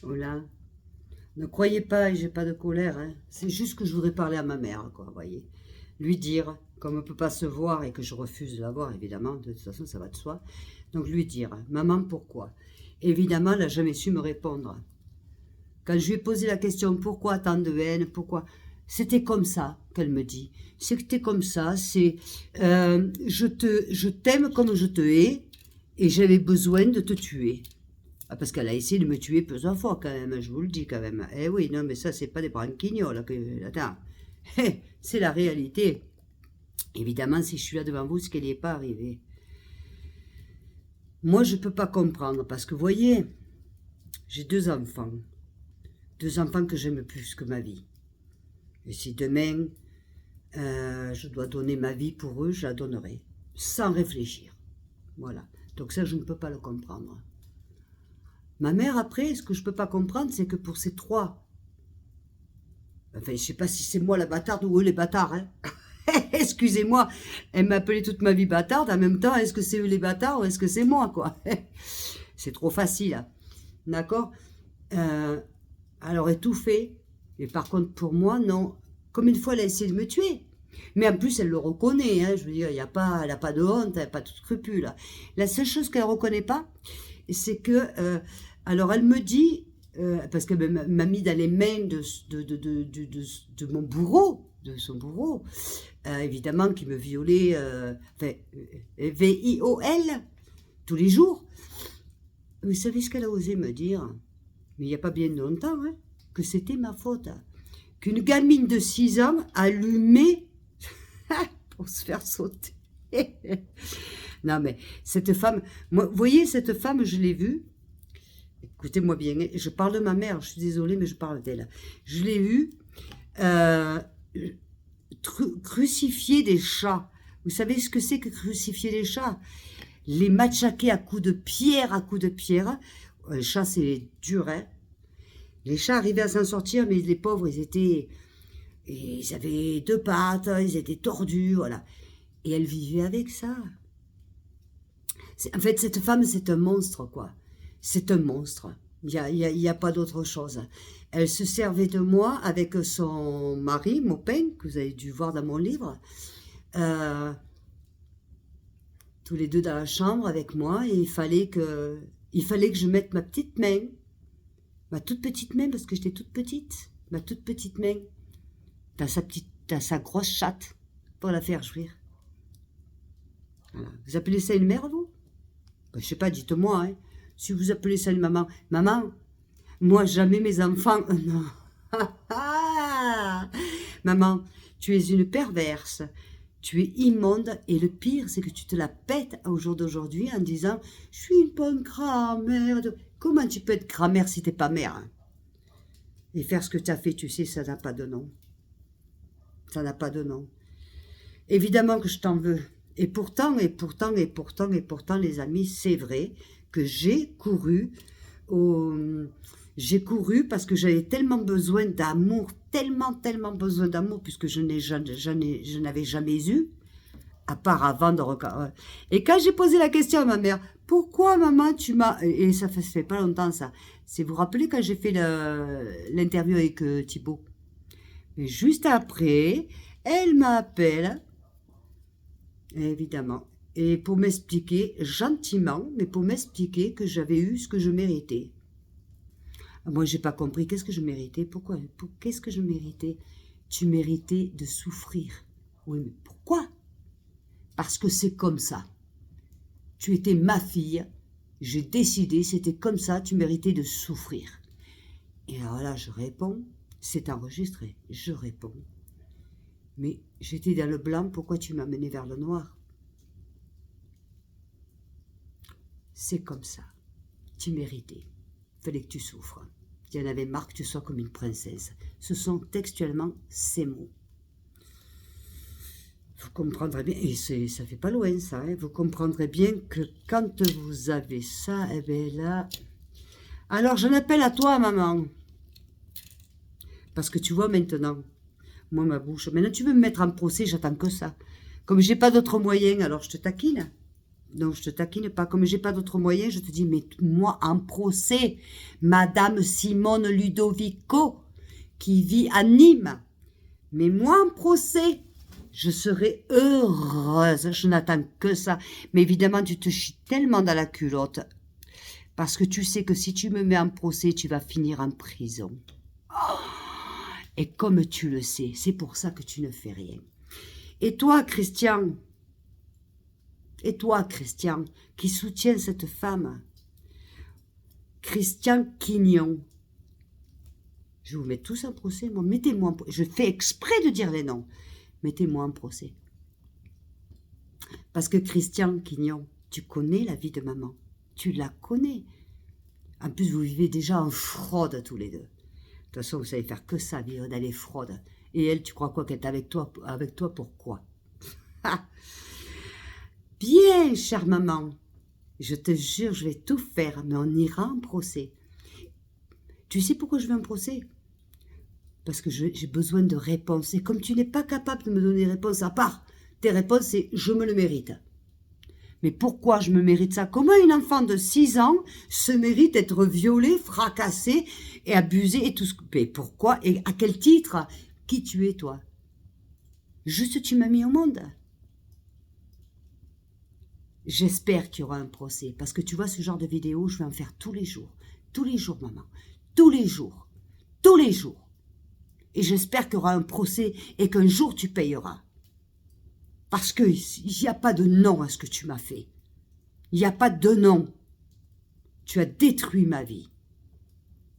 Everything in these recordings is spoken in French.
Voilà. Ne croyez pas, j'ai pas de colère. Hein. C'est juste que je voudrais parler à ma mère, quoi, vous voyez. Lui dire, comme on ne peut pas se voir et que je refuse de la voir, évidemment, de toute façon, ça va de soi. Donc lui dire, maman, pourquoi? Évidemment, elle n'a jamais su me répondre. Quand je lui ai posé la question, pourquoi tant de haine, pourquoi? C'était comme ça qu'elle me dit. C'était comme ça, c'est je t'aime comme je te hais et j'avais besoin de te tuer. Ah, parce qu'elle a essayé de me tuer plusieurs fois quand même, je vous le dis quand même. Eh oui, non, mais ça, c'est pas des branquignoles. Attends, c'est la réalité. Évidemment, si je suis là devant vous, ce qu'elle n'y est pas arrivé. Moi, je peux pas comprendre parce que, vous voyez, j'ai deux enfants. Deux enfants que j'aime plus que ma vie. Et si demain, je dois donner ma vie pour eux, je la donnerai. Sans réfléchir. Voilà. Donc ça, je ne peux pas le comprendre. Ma mère, après, ce que je peux pas comprendre, c'est que pour ces trois... Enfin, je sais pas si c'est moi la bâtarde ou eux les bâtards, hein. Excusez-moi, elle m'a appelé toute ma vie bâtarde. En même temps, est-ce que c'est eux les bâtards ou est-ce que c'est moi, quoi? C'est trop facile, hein. D'accord. Elle aurait tout fait. Mais par contre, pour moi, non. Comme une fois, elle a essayé de me tuer. Mais en plus, elle le reconnaît. Hein. Je veux dire, elle n'a pas de honte, elle n'a pas de scrupule. La seule chose qu'elle ne reconnaît pas, c'est que... alors, elle me dit... parce qu'elle m'a mis dans les mains de mon bourreau, de son bourreau, évidemment, qui me violait, V-I-O-L, tous les jours. Vous savez ce qu'elle a osé me dire? Mais il n'y a pas bien longtemps, hein, que c'était ma faute. Qu'une gamine de 6 ans allumait pour se faire sauter. Non, mais cette femme, moi, vous voyez, cette femme, je l'ai vue. Écoutez-moi bien, je parle de ma mère, je suis désolée, mais je parle d'elle. Je l'ai vue crucifier des chats. Vous savez ce que c'est que crucifier des chats? Les matraquer à coups de pierre, à coups de pierre. Les chats, c'est dur, hein. Les chats arrivaient à s'en sortir, mais les pauvres, ils avaient deux pattes, ils étaient tordus, voilà. Et elle vivait avec ça. En fait, cette femme, c'est un monstre, quoi. C'est un monstre. Il y a pas d'autre chose. Elle se servait de moi avec son mari, Maupin, que vous avez dû voir dans mon livre. Tous les deux dans la chambre avec moi, et il fallait que je mette ma petite main, ma toute petite main, parce que j'étais toute petite, ma toute petite main, dans sa grosse chatte, pour la faire jouir. Voilà. Vous appelez ça une mère, vous? Ben, je sais pas, dites-moi, hein. Si vous appelez ça une maman, maman, moi jamais mes enfants, non. Maman, tu es une perverse, tu es immonde, et le pire, c'est que tu te la pètes au jour d'aujourd'hui en disant, je suis une bonne grand-mère. Comment tu peux être grand-mère si t'es pas mère, hein? Et faire ce que tu as fait, tu sais, ça n'a pas de nom. Ça n'a pas de nom. Évidemment que je t'en veux. Et pourtant, les amis, c'est vrai que j'ai couru parce que j'avais tellement besoin d'amour, tellement besoin d'amour, puisque je n'avais jamais eu, à part avant de regarder. Et quand j'ai posé la question à ma mère, pourquoi maman tu m'as... Et ça fait pas longtemps ça. C'est vous vous rappelez quand j'ai fait l'interview avec Thibaut. Et juste après, elle m'appelle, évidemment, et pour m'expliquer, gentiment, mais pour m'expliquer que j'avais eu ce que je méritais. Moi, j'ai pas compris. Qu'est-ce que je méritais? Pourquoi? Qu'est-ce que je méritais? Tu méritais de souffrir. Oui, mais pourquoi? Parce que c'est comme ça. Tu étais ma fille. J'ai décidé, c'était comme ça, tu méritais de souffrir. Et alors là, je réponds, c'est enregistré, je réponds. Mais j'étais dans le blanc, pourquoi tu m'as mené vers le noir? C'est comme ça. Tu méritais. Fallait que tu souffres. Il y en avait marre que tu sois comme une princesse. Ce sont textuellement ces mots. Vous comprendrez bien, et ça fait pas loin ça, hein, vous comprendrez bien que quand vous avez ça, eh bien là... Alors j'en appelle à toi, maman. Parce que tu vois maintenant, moi ma bouche, maintenant tu veux me mettre en procès, j'attends que ça. Comme j'ai pas d'autres moyens, alors je te taquine. Donc, je te taquine pas. Comme j'ai pas d'autre moyen, je te dis, mets-moi en procès. Madame Simone Ludovico, qui vit à Nîmes. Mets-moi en procès. Je serai heureuse. Je n'attends que ça. Mais évidemment, tu te chies tellement dans la culotte. Parce que tu sais que si tu me mets en procès, tu vas finir en prison. Et comme tu le sais, c'est pour ça que tu ne fais rien. Et toi, Christian, qui soutient cette femme, Christian Quignon, je vous mets tous en procès, moi, mettez-moi en procès. Je fais exprès de dire les noms. Mettez-moi en procès. Parce que Christian Quignon, tu connais la vie de maman. Tu la connais. En plus, vous vivez déjà en fraude tous les deux. De toute façon, vous savez faire que ça, vivre dans les fraudes. Et elle, tu crois quoi qu'elle est avec toi pourquoi? Bien, chère maman. Je te jure, je vais tout faire, mais on ira en procès. Tu sais pourquoi je veux un procès? Parce que j'ai besoin de réponses. Et comme tu n'es pas capable de me donner des réponses, à part tes réponses, c'est « je me le mérite ». Mais pourquoi je me mérite ça? Comment une enfant de 6 ans se mérite d'être violée, fracassée et abusée et tout ce que... Mais pourquoi? Et à quel titre? Qui tu es, toi? Juste tu m'as mis au monde. J'espère qu'il y aura un procès. Parce que tu vois, ce genre de vidéo, je vais en faire tous les jours. Tous les jours, maman. Tous les jours. Tous les jours. Et j'espère qu'il y aura un procès et qu'un jour tu payeras. Parce qu'il n'y a pas de nom à ce que tu m'as fait. Il n'y a pas de nom. Tu as détruit ma vie.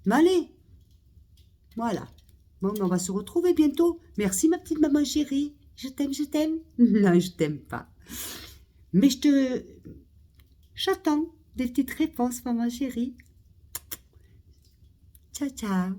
Mais allez. Voilà. Bon, on va se retrouver bientôt. Merci ma petite maman chérie. Je t'aime, je t'aime. Non, je t'aime pas. Mais j'attends des petites réponses, maman chérie. Ciao, ciao.